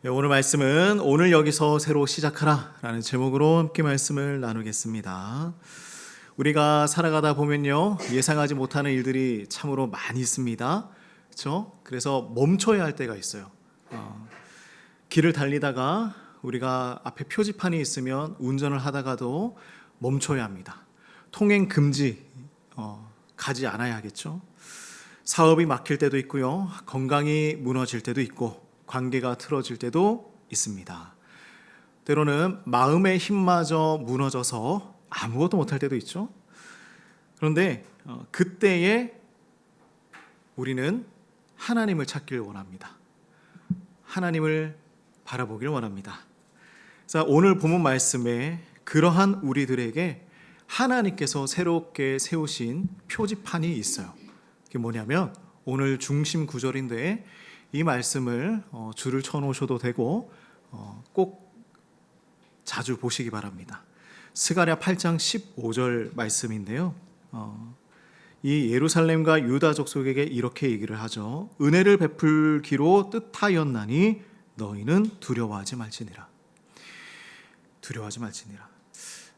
오늘 말씀은 오늘 여기서 새로 시작하라 라는 제목으로 함께 말씀을 나누겠습니다. 우리가 살아가다 보면요, 예상하지 못하는 일들이 참으로 많이 있습니다. 그렇죠? 그래서 멈춰야 할 때가 있어요. 길을 달리다가 우리가 앞에 표지판이 있으면 운전을 하다가도 멈춰야 합니다. 통행 금지 가지 않아야 하겠죠. 사업이 막힐 때도 있고요, 건강이 무너질 때도 있고, 관계가 틀어질 때도 있습니다. 때로는 마음의 힘마저 무너져서 아무것도 못할 때도 있죠. 그런데 그때에 우리는 하나님을 찾기를 원합니다. 하나님을 바라보길 원합니다. 자, 오늘 본문 말씀에 그러한 우리들에게 하나님께서 새롭게 세우신 표지판이 있어요. 그게 뭐냐면 오늘 중심 구절인데, 이 말씀을 줄을 쳐놓으셔도 되고 꼭 자주 보시기 바랍니다. 스가랴 8장 15절 말씀인데요, 이 예루살렘과 유다 족속에게 이렇게 얘기를 하죠. 은혜를 베풀기로 뜻하였나니 너희는 두려워하지 말지니라. 두려워하지 말지니라.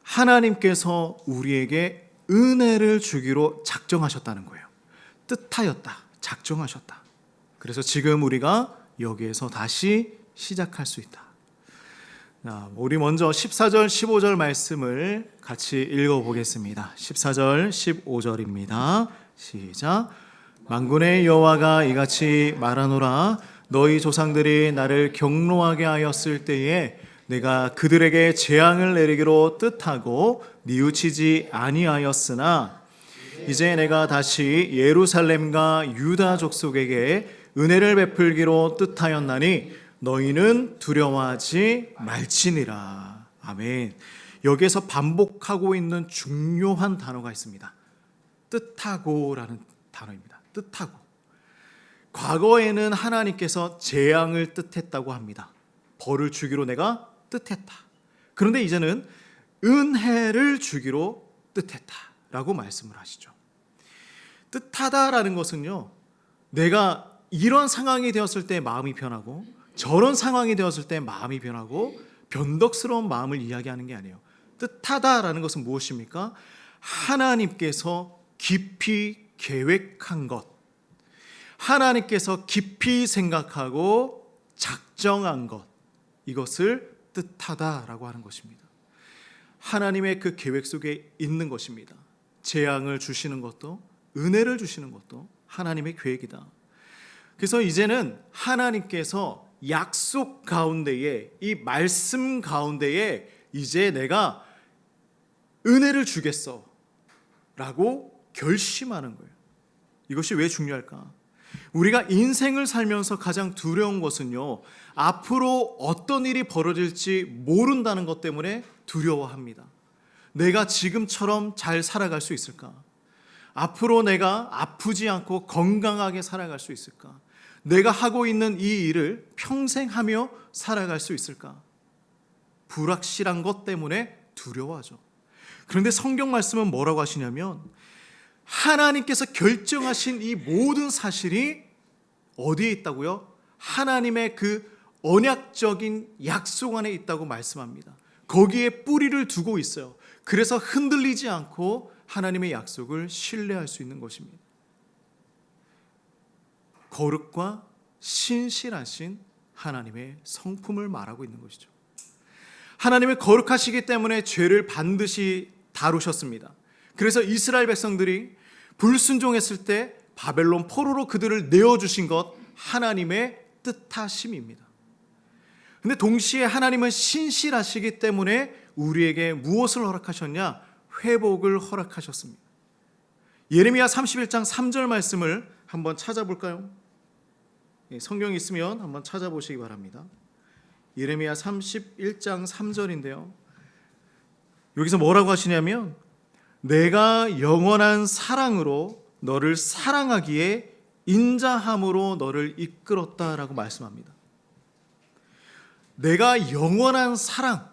하나님께서 우리에게 은혜를 주기로 작정하셨다는 거예요. 뜻하였다, 작정하셨다. 그래서 지금 우리가 여기에서 다시 시작할 수 있다. 우리 먼저 14절 15절 말씀을 같이 읽어보겠습니다. 14절 15절입니다. 시작. 만군의 여호와가 이같이 말하노라. 너희 조상들이 나를 경노하게 하였을 때에 내가 그들에게 재앙을 내리기로 뜻하고 뉘우치지 아니하였으나 이제 내가 다시 예루살렘과 유다 족속에게 은혜를 베풀기로 뜻하였나니 너희는 두려워하지 말지니라. 아멘. 여기에서 반복하고 있는 중요한 단어가 있습니다. 뜻하고라는 단어입니다. 뜻하고. 과거에는 하나님께서 재앙을 뜻했다고 합니다. 벌을 주기로 내가 뜻했다. 그런데 이제는 은혜를 주기로 뜻했다라고 말씀을 하시죠. 뜻하다라는 것은요, 내가 이런 상황이 되었을 때 마음이 변하고 저런 상황이 되었을 때 마음이 변하고 변덕스러운 마음을 이야기하는 게 아니에요. 뜻하다라는 것은 무엇입니까? 하나님께서 깊이 계획한 것, 하나님께서 깊이 생각하고 작정한 것, 이것을 뜻하다라고 하는 것입니다. 하나님의 그 계획 속에 있는 것입니다. 재앙을 주시는 것도 은혜를 주시는 것도 하나님의 계획이다. 그래서 이제는 하나님께서 약속 가운데에, 이 말씀 가운데에 이제 내가 은혜를 주겠어 라고 결심하는 거예요. 이것이 왜 중요할까? 우리가 인생을 살면서 가장 두려운 것은요, 앞으로 어떤 일이 벌어질지 모른다는 것 때문에 두려워합니다. 내가 지금처럼 잘 살아갈 수 있을까? 앞으로 내가 아프지 않고 건강하게 살아갈 수 있을까? 내가 하고 있는 이 일을 평생 하며 살아갈 수 있을까? 불확실한 것 때문에 두려워하죠. 그런데 성경 말씀은 뭐라고 하시냐면, 하나님께서 결정하신 이 모든 사실이 어디에 있다고요? 하나님의 그 언약적인 약속 안에 있다고 말씀합니다. 거기에 뿌리를 두고 있어요. 그래서 흔들리지 않고 하나님의 약속을 신뢰할 수 있는 것입니다. 거룩과 신실하신 하나님의 성품을 말하고 있는 것이죠. 하나님은 거룩하시기 때문에 죄를 반드시 다루셨습니다. 그래서 이스라엘 백성들이 불순종했을 때 바벨론 포로로 그들을 내어주신 것, 하나님의 뜻하심입니다. 그런데 동시에 하나님은 신실하시기 때문에 우리에게 무엇을 허락하셨냐? 회복을 허락하셨습니다. 예레미야 31장 3절 말씀을 한번 찾아볼까요? 성경이 있으면 한번 찾아보시기 바랍니다. 예레미야 31장 3절인데요. 여기서 뭐라고 하시냐면, 내가 영원한 사랑으로 너를 사랑하기에 인자함으로 너를 이끌었다라고 말씀합니다. 내가 영원한 사랑,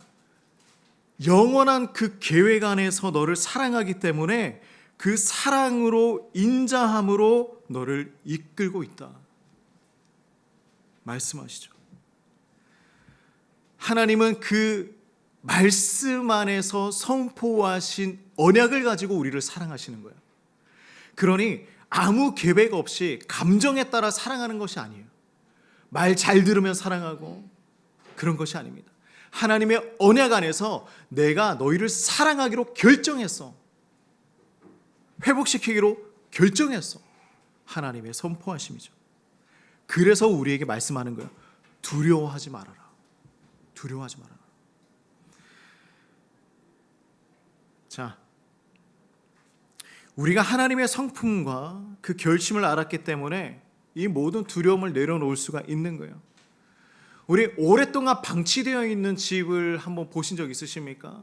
영원한 그 계획 안에서 너를 사랑하기 때문에 그 사랑으로, 인자함으로 너를 이끌고 있다 말씀하시죠. 하나님은 그 말씀 안에서 선포하신 언약을 가지고 우리를 사랑하시는 거예요. 그러니 아무 계획 없이 감정에 따라 사랑하는 것이 아니에요. 말 잘 들으면 사랑하고 그런 것이 아닙니다. 하나님의 언약 안에서 내가 너희를 사랑하기로 결정했어. 회복시키기로 결정했어. 하나님의 선포하심이죠. 그래서 우리에게 말씀하는 거예요. 두려워하지 말아라. 두려워하지 말아라. 자, 우리가 하나님의 성품과 그 결심을 알았기 때문에 이 모든 두려움을 내려놓을 수가 있는 거예요. 우리 오랫동안 방치되어 있는 집을 한번 보신 적 있으십니까?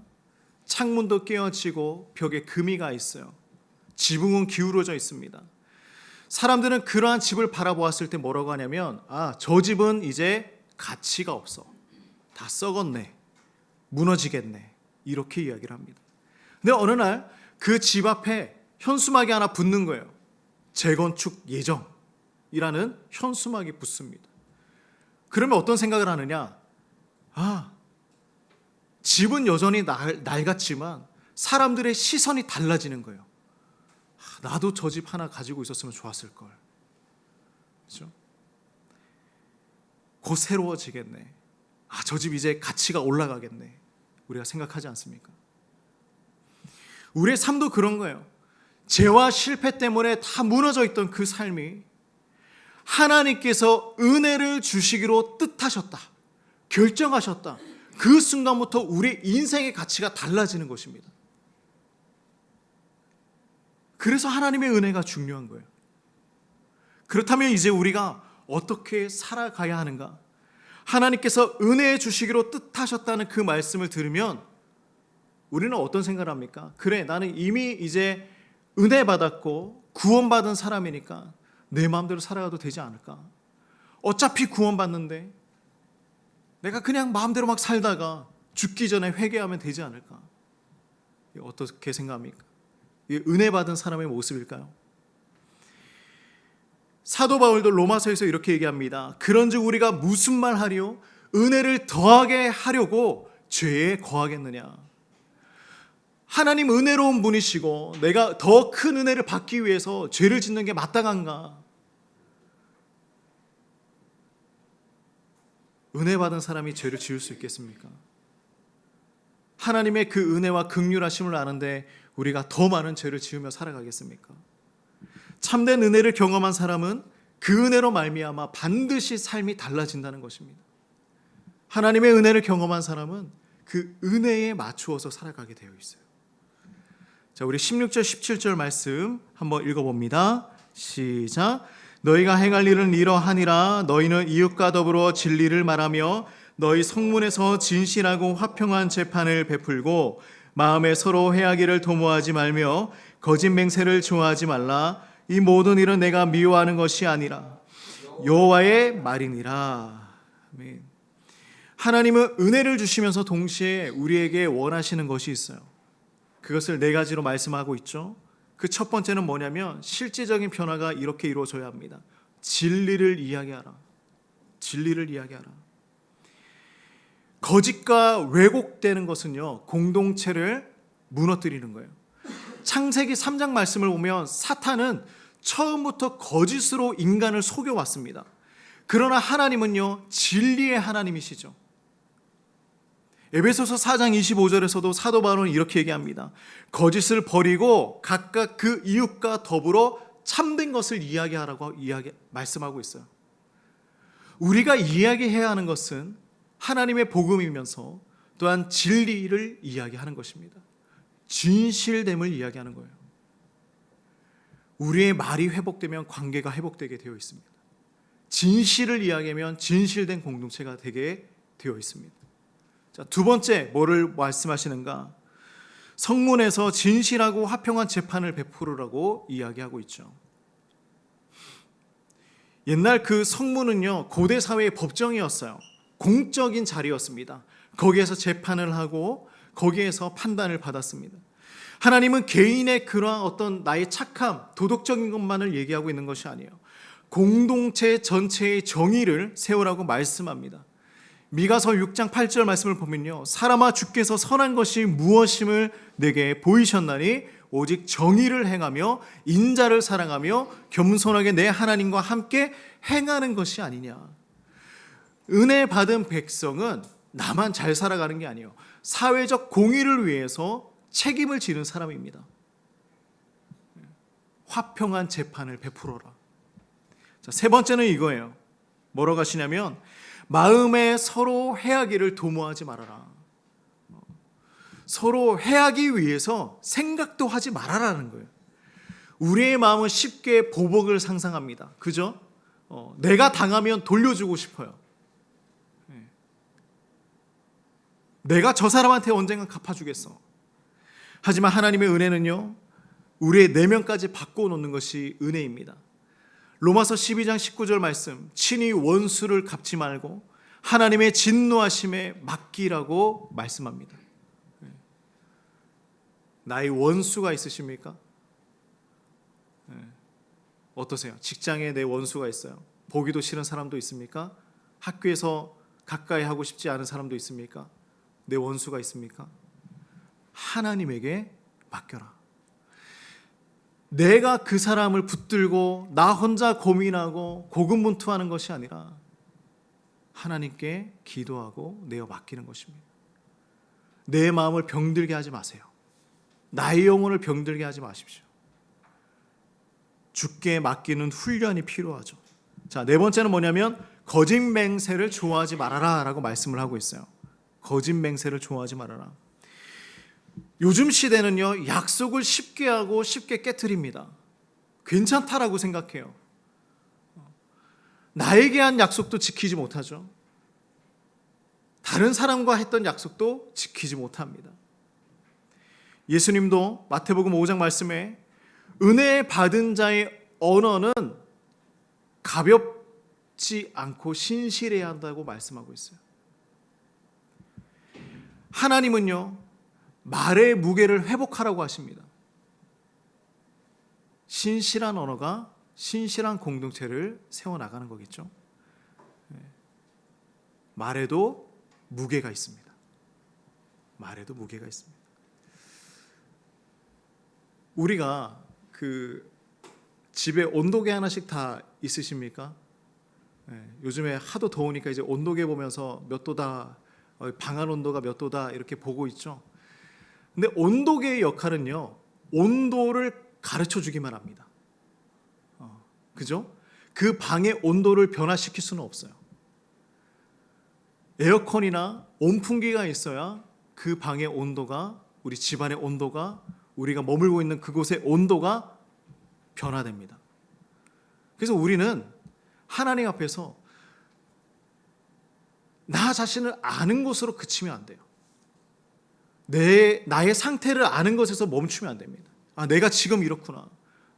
창문도 깨어지고 벽에 금이가 있어요. 지붕은 기울어져 있습니다. 사람들은 그러한 집을 바라보았을 때 뭐라고 하냐면, 저 집은 이제 가치가 없어. 다 썩었네. 무너지겠네. 이렇게 이야기를 합니다. 근데 어느 날 그 집 앞에 현수막이 하나 붙는 거예요. 재건축 예정이라는 현수막이 붙습니다. 그러면 어떤 생각을 하느냐? 집은 여전히 낡았지만 사람들의 시선이 달라지는 거예요. 나도 저 집 하나 가지고 있었으면 좋았을 걸. 그렇죠? 곧 새로워지겠네. 저 집 이제 가치가 올라가겠네. 우리가 생각하지 않습니까? 우리의 삶도 그런 거예요. 죄와 실패 때문에 다 무너져 있던 그 삶이 하나님께서 은혜를 주시기로 뜻하셨다. 결정하셨다. 그 순간부터 우리 인생의 가치가 달라지는 것입니다. 그래서 하나님의 은혜가 중요한 거예요. 그렇다면 이제 우리가 어떻게 살아가야 하는가? 하나님께서 은혜 주시기로 뜻하셨다는 그 말씀을 들으면 우리는 어떤 생각을 합니까? 그래, 나는 이미 이제 은혜 받았고 구원받은 사람이니까 내 마음대로 살아가도 되지 않을까? 어차피 구원받는데 내가 그냥 마음대로 막 살다가 죽기 전에 회개하면 되지 않을까? 어떻게 생각합니까? 이게 은혜 받은 사람의 모습일까요? 사도 바울도 로마서에서 이렇게 얘기합니다. 그런즉 우리가 무슨 말 하리요? 은혜를 더하게 하려고 죄에 거하겠느냐? 하나님 은혜로운 분이시고 내가 더 큰 은혜를 받기 위해서 죄를 짓는 게 마땅한가? 은혜 받은 사람이 죄를 지을 수 있겠습니까? 하나님의 그 은혜와 긍휼하심을 아는데 우리가 더 많은 죄를 지으며 살아가겠습니까? 참된 은혜를 경험한 사람은 그 은혜로 말미암아 반드시 삶이 달라진다는 것입니다. 하나님의 은혜를 경험한 사람은 그 은혜에 맞추어서 살아가게 되어 있어요. 자, 우리 16절 17절 말씀 한번 읽어봅니다. 시작. 너희가 행할 일은 이러하니라. 너희는 이웃과 더불어 진리를 말하며 너희 성문에서 진실하고 화평한 재판을 베풀고 마음에 서로 해하기를 도모하지 말며 거짓 맹세를 좋아하지 말라. 이 모든 일은 내가 미워하는 것이 아니라 여호와의 말이니라. 아멘. 하나님은 은혜를 주시면서 동시에 우리에게 원하시는 것이 있어요. 그것을 네 가지로 말씀하고 있죠. 그 첫 번째는 뭐냐면 실제적인 변화가 이렇게 이루어져야 합니다. 진리를 이야기하라. 진리를 이야기하라. 거짓과 왜곡되는 것은요, 공동체를 무너뜨리는 거예요. 창세기 3장 말씀을 보면 사탄은 처음부터 거짓으로 인간을 속여왔습니다. 그러나 하나님은요, 진리의 하나님이시죠. 에베소서 4장 25절에서도 사도 바울은 이렇게 얘기합니다. 거짓을 버리고 각각 그 이웃과 더불어 참된 것을 이야기하라고 말씀하고 있어요. 우리가 이야기해야 하는 것은 하나님의 복음이면서 또한 진리를 이야기하는 것입니다. 진실됨을 이야기하는 거예요. 우리의 말이 회복되면 관계가 회복되게 되어 있습니다. 진실을 이야기하면 진실된 공동체가 되게 되어 있습니다. 자, 두 번째 뭐를 말씀하시는가? 성문에서 진실하고 화평한 재판을 베풀으라고 이야기하고 있죠. 옛날 그 성문은요, 고대 사회의 법정이었어요. 공적인 자리였습니다. 거기에서 재판을 하고 거기에서 판단을 받았습니다. 하나님은 개인의 그러한 어떤 나의 착함, 도덕적인 것만을 얘기하고 있는 것이 아니에요. 공동체 전체의 정의를 세우라고 말씀합니다. 미가서 6장 8절 말씀을 보면요, 사람아 주께서 선한 것이 무엇임을 내게 보이셨나니 오직 정의를 행하며 인자를 사랑하며 겸손하게 내 하나님과 함께 행하는 것이 아니냐. 은혜 받은 백성은 나만 잘 살아가는 게 아니에요. 사회적 공의를 위해서 책임을 지는 사람입니다. 화평한 재판을 베풀어라. 자, 세 번째는 이거예요. 뭐라고 하시냐면 마음에 서로 해하기를 도모하지 말아라. 서로 해하기 위해서 생각도 하지 말아라는 거예요. 우리의 마음은 쉽게 보복을 상상합니다. 그죠? 내가 당하면 돌려주고 싶어요. 내가 저 사람한테 언젠가 갚아주겠어. 하지만 하나님의 은혜는요, 우리의 내면까지 바꿔놓는 것이 은혜입니다. 로마서 12장 19절 말씀, 친히 원수를 갚지 말고 하나님의 진노하심에 맡기라고 말씀합니다. 나의 원수가 있으십니까? 어떠세요? 직장에 내 원수가 있어요. 보기도 싫은 사람도 있습니까? 학교에서 가까이 하고 싶지 않은 사람도 있습니까? 내 원수가 있습니까? 하나님에게 맡겨라. 내가 그 사람을 붙들고 나 혼자 고민하고 고군분투하는 것이 아니라 하나님께 기도하고 내어 맡기는 것입니다. 내 마음을 병들게 하지 마세요. 나의 영혼을 병들게 하지 마십시오. 주께 맡기는 훈련이 필요하죠. 자, 네 번째는 뭐냐면 거짓 맹세를 좋아하지 말아라 라고 말씀을 하고 있어요. 거짓 맹세를 좋아하지 말아라. 요즘 시대는요, 약속을 쉽게 하고 쉽게 깨트립니다. 괜찮다라고 생각해요. 나에게 한 약속도 지키지 못하죠. 다른 사람과 했던 약속도 지키지 못합니다. 예수님도 마태복음 5장 말씀에 은혜 받은 자의 언어는 가볍지 않고 신실해야 한다고 말씀하고 있어요. 하나님은요, 말의 무게를 회복하라고 하십니다. 신실한 언어가 신실한 공동체를 세워나가는 거겠죠. 말에도 무게가 있습니다. 말에도 무게가 있습니다. 우리가 집에 온도계 하나씩 다 있으십니까? 요즘에 하도 더우니까 이제 온도계 보면서 몇 도다, 방안 온도가 몇 도다 이렇게 보고 있죠. 근데 온도계의 역할은요, 온도를 가르쳐 주기만 합니다. 그죠? 그 방의 온도를 변화시킬 수는 없어요. 에어컨이나 온풍기가 있어야 그 방의 온도가, 우리 집안의 온도가, 우리가 머물고 있는 그곳의 온도가 변화됩니다. 그래서 우리는 하나님 앞에서 나 자신을 아는 것으로 그치면 안 돼요. 나의 상태를 아는 것에서 멈추면 안 됩니다. 아, 내가 지금 이렇구나.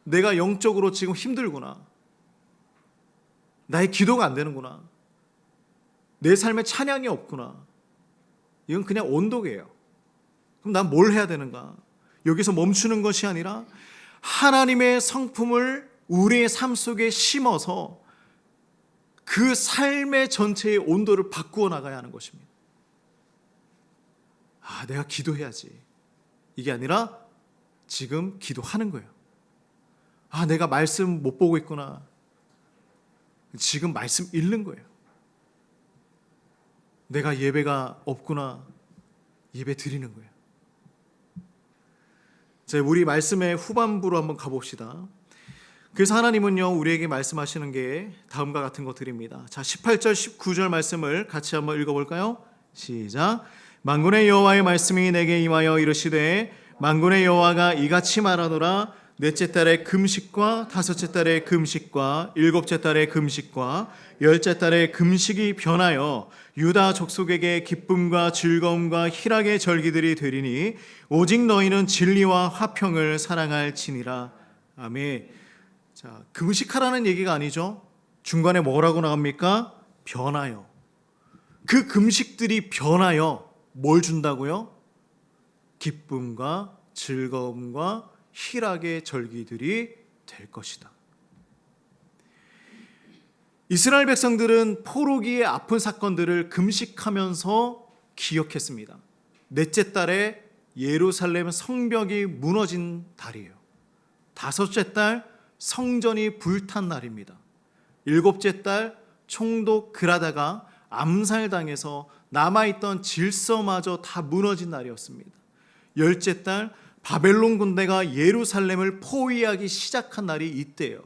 내가 영적으로 지금 힘들구나. 나의 기도가 안 되는구나. 내 삶에 찬양이 없구나. 이건 그냥 온도계예요. 그럼 난 뭘 해야 되는가? 여기서 멈추는 것이 아니라 하나님의 성품을 우리의 삶 속에 심어서 그 삶의 전체의 온도를 바꾸어 나가야 하는 것입니다. 아, 내가 기도해야지. 이게 아니라 지금 기도하는 거예요. 아, 내가 말씀 못 보고 있구나. 지금 말씀 읽는 거예요. 내가 예배가 없구나. 예배 드리는 거예요. 자, 우리 말씀의 후반부로 한번 가봅시다. 그래서 하나님은요, 우리에게 말씀하시는 게 다음과 같은 것들입니다. 자, 18절 19절 말씀을 같이 한번 읽어볼까요? 시작. 만군의 여호와의 말씀이 내게 임하여 이르시되 만군의 여호와가 이같이 말하노라. 넷째 달의 금식과 다섯째 달의 금식과 일곱째 달의 금식과 열째 달의 금식이 변하여 유다 족속에게 기쁨과 즐거움과 희락의 절기들이 되리니 오직 너희는 진리와 화평을 사랑할지니라. 아멘. 자, 금식하라는 얘기가 아니죠. 중간에 뭐라고 나옵니까? 변하여. 그 금식들이 변하여 뭘 준다고요? 기쁨과 즐거움과 희락의 절기들이 될 것이다. 이스라엘 백성들은 포로기의 아픈 사건들을 금식하면서 기억했습니다. 넷째 달에 예루살렘 성벽이 무너진 달이에요. 다섯째 달 성전이 불탄 날입니다. 일곱째 달 총독 그라다가 암살당해서 남아있던 질서마저 다 무너진 날이었습니다. 열째 달 바벨론 군대가 예루살렘을 포위하기 시작한 날이 이때예요.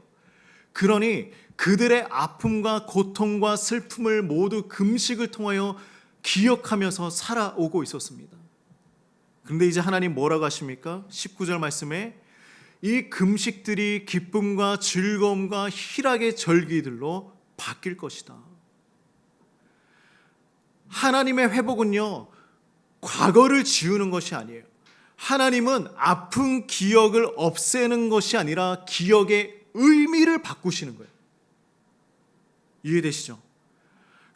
그러니 그들의 아픔과 고통과 슬픔을 모두 금식을 통하여 기억하면서 살아오고 있었습니다. 그런데 이제 하나님 뭐라고 하십니까? 19절 말씀에 이 금식들이 기쁨과 즐거움과 희락의 절기들로 바뀔 것이다. 하나님의 회복은요, 과거를 지우는 것이 아니에요. 하나님은 아픈 기억을 없애는 것이 아니라 기억의 의미를 바꾸시는 거예요. 이해되시죠?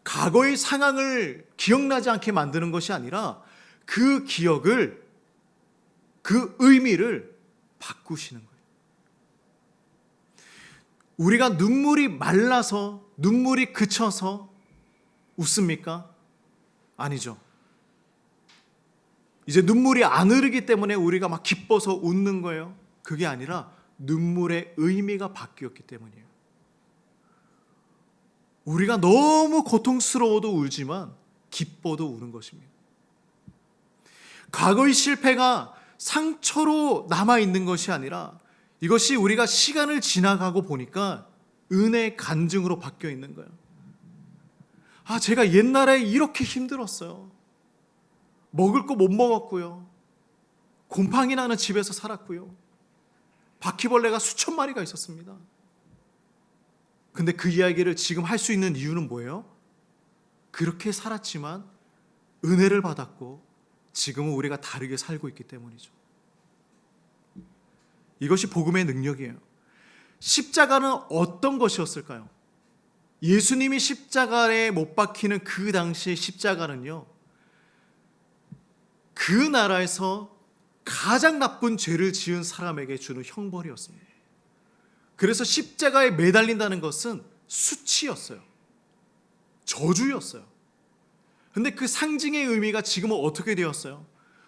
과거의 상황을 기억나지 않게 만드는 것이 아니라 그 기억을, 그 의미를 바꾸시는 거예요. 우리가 눈물이 말라서, 눈물이 그쳐서 웃습니까? 아니죠. 이제 눈물이 안 흐르기 때문에 우리가 막 기뻐서 웃는 거예요. 그게 아니라 눈물의 의미가 바뀌었기 때문이에요. 우리가 너무 고통스러워도 울지만 기뻐도 우는 것입니다. 과거의 실패가 상처로 남아있는 것이 아니라 이것이 우리가 시간을 지나가고 보니까 은혜의 간증으로 바뀌어 있는 거예요. 아, 제가 옛날에 이렇게 힘들었어요. 먹을 거 못 먹었고요. 곰팡이 나는 집에서 살았고요. 바퀴벌레가 수천 마리가 있었습니다. 근데 그 이야기를 지금 할 수 있는 이유는 뭐예요? 그렇게 살았지만 은혜를 받았고 지금은 우리가 다르게 살고 있기 때문이죠. 이것이 복음의 능력이에요. 십자가는 어떤 것이었을까요? 예수님이 십자가에 못 박히는 그 당시의 십자가는요, 그 나라에서 가장 나쁜 죄를 지은 사람에게 주는 형벌이었습니다. 그래서 십자가에 매달린다는 것은 수치였어요. 저주였어요. 근데 그 상징의 의미가 지금은 어떻게 되었어요?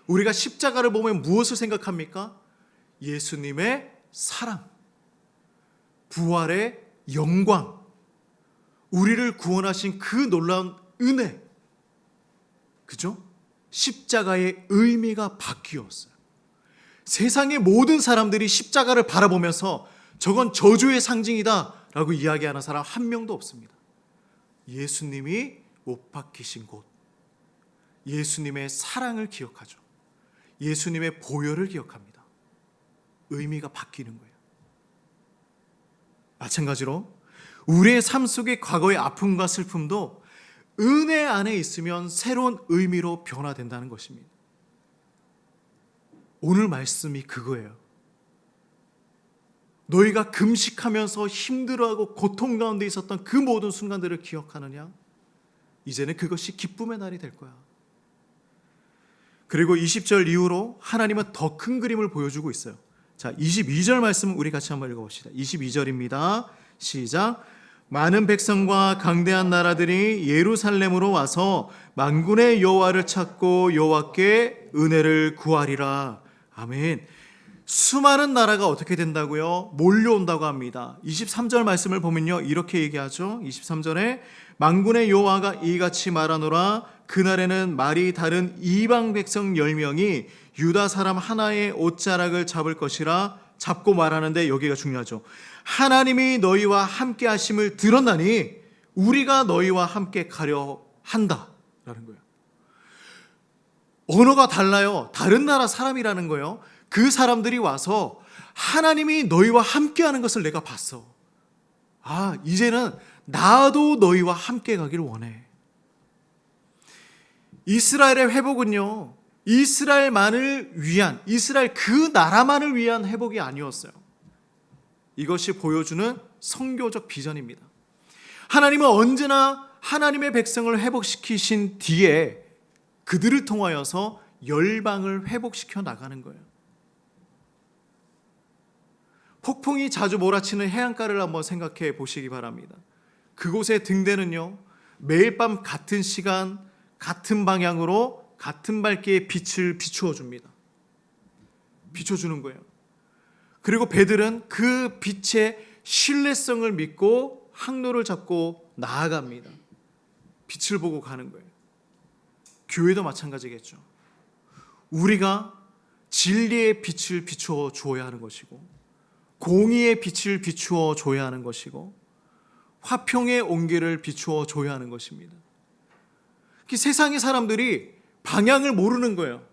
우리가 십자가를 보면 무엇을 생각합니까? 예수님의 사랑, 부활의 영광, 우리를 구원하신 그 놀라운 은혜, 그죠? 십자가의 의미가 바뀌었어요. 세상의 모든 사람들이 십자가를 바라보면서 저건 저주의 상징이다 라고 이야기하는 사람 한 명도 없습니다. 예수님이 못 박히신 곳, 예수님의 사랑을 기억하죠. 예수님의 보혈을 기억합니다. 의미가 바뀌는 거예요. 마찬가지로 우리의 삶 속의 과거의 아픔과 슬픔도 은혜 안에 있으면 새로운 의미로 변화된다는 것입니다. 오늘 말씀이 그거예요. 너희가 금식하면서 힘들어하고 고통 가운데 있었던 그 모든 순간들을 기억하느냐? 이제는 그것이 기쁨의 날이 될 거야. 그리고 20절 이후로 하나님은 더 큰 그림을 보여주고 있어요. 자, 22절 말씀 우리 같이 한번 읽어봅시다. 22절입니다. 시작. 많은 백성과 강대한 나라들이 예루살렘으로 와서 만군의 여호와를 찾고 여호와께 은혜를 구하리라. 아멘. 수많은 나라가 어떻게 된다고요? 몰려온다고 합니다. 23절 말씀을 보면요, 이렇게 얘기하죠. 23절에 만군의 여호와가 이같이 말하노라. 그날에는 말이 다른 이방 백성 10명이 유다 사람 하나의 옷자락을 잡을 것이라. 잡고 말하는데 여기가 중요하죠. 하나님이 너희와 함께 하심을 들었나니 우리가 너희와 함께 가려 한다 라는 거예요. 언어가 달라요. 다른 나라 사람이라는 거예요. 그 사람들이 와서 하나님이 너희와 함께 하는 것을 내가 봤어. 아, 이제는 나도 너희와 함께 가기를 원해. 이스라엘의 회복은요, 이스라엘만을 위한, 이스라엘 그 나라만을 위한 회복이 아니었어요. 이것이 보여주는 선교적 비전입니다. 하나님은 언제나 하나님의 백성을 회복시키신 뒤에 그들을 통하여서 열방을 회복시켜 나가는 거예요. 폭풍이 자주 몰아치는 해안가를 한번 생각해 보시기 바랍니다. 그곳의 등대는요, 매일 밤 같은 시간, 같은 방향으로 같은 밝기의 빛을 비추어 줍니다. 비춰주는 거예요. 그리고 배들은 그 빛의 신뢰성을 믿고 항로를 잡고 나아갑니다. 빛을 보고 가는 거예요. 교회도 마찬가지겠죠. 우리가 진리의 빛을 비추어 주어야 하는 것이고, 공의의 빛을 비추어 줘야 하는 것이고, 화평의 온기를 비추어 줘야 하는 것입니다. 세상의 사람들이 방향을 모르는 거예요.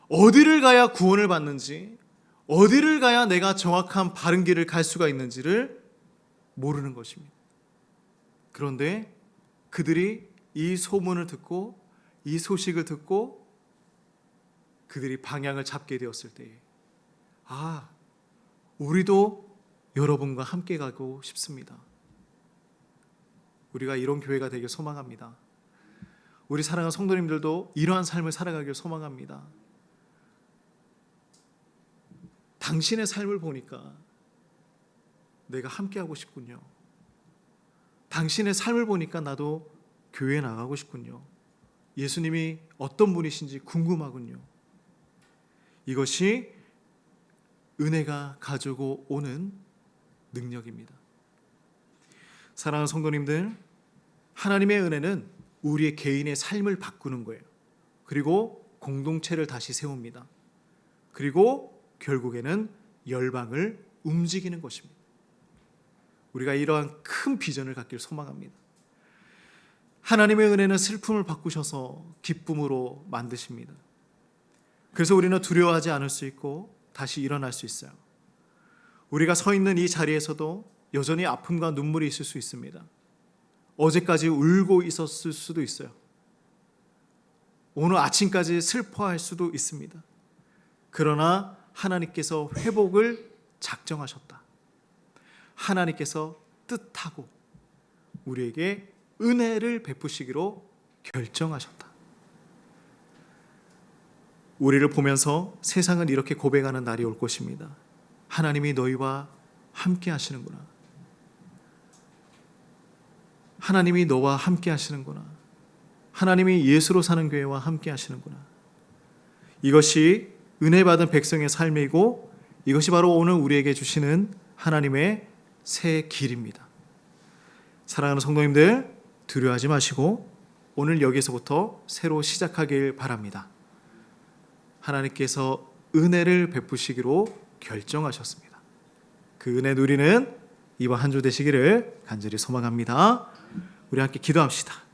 어디를 가야 구원을 받는지, 어디를 가야 내가 정확한 바른 길을 갈 수가 있는지를 모르는 것입니다. 그런데 그들이 이 소문을 듣고, 이 소식을 듣고 그들이 방향을 잡게 되었을 때에, 우리도 여러분과 함께 가고 싶습니다. 우리가 이런 교회가 되길 소망합니다. 우리 사랑하는 성도님들도 이러한 삶을 살아가길 소망합니다. 당신의 삶을 보니까 내가 함께하고 싶군요. 당신의 삶을 보니까 나도 교회에 나가고 싶군요. 예수님이 어떤 분이신지 궁금하군요. 이것이 은혜가 가지고 오는 능력입니다. 사랑하는 성도님들, 하나님의 은혜는 우리의 개인의 삶을 바꾸는 거예요. 그리고 공동체를 다시 세웁니다. 그리고 결국에는 열방을 움직이는 것입니다. 우리가 이러한 큰 비전을 갖길 소망합니다. 하나님의 은혜는 슬픔을 바꾸셔서 기쁨으로 만드십니다. 그래서 우리는 두려워하지 않을 수 있고 다시 일어날 수 있어요. 우리가 서 있는 이 자리에서도 여전히 아픔과 눈물이 있을 수 있습니다. 어제까지 울고 있었을 수도 있어요. 오늘 아침까지 슬퍼할 수도 있습니다. 그러나 하나님께서 회복을 작정하셨다. 하나님께서 뜻하고 우리에게 은혜를 베푸시기로 결정하셨다. 우리를 보면서 세상은 이렇게 고백하는 날이 올 것입니다. 하나님이 너희와 함께 하시는구나. 하나님이 너와 함께 하시는구나. 하나님이 예수로 사는 교회와 함께 하시는구나. 이것이 은혜 받은 백성의 삶이고, 이것이 바로 오늘 우리에게 주시는 하나님의 새 길입니다. 사랑하는 성도님들, 두려워하지 마시고 오늘 여기서부터 새로 시작하길 바랍니다. 하나님께서 은혜를 베푸시기로 결정하셨습니다. 그 은혜 누리는 이번 한 주 되시기를 간절히 소망합니다. 우리 함께 기도합시다.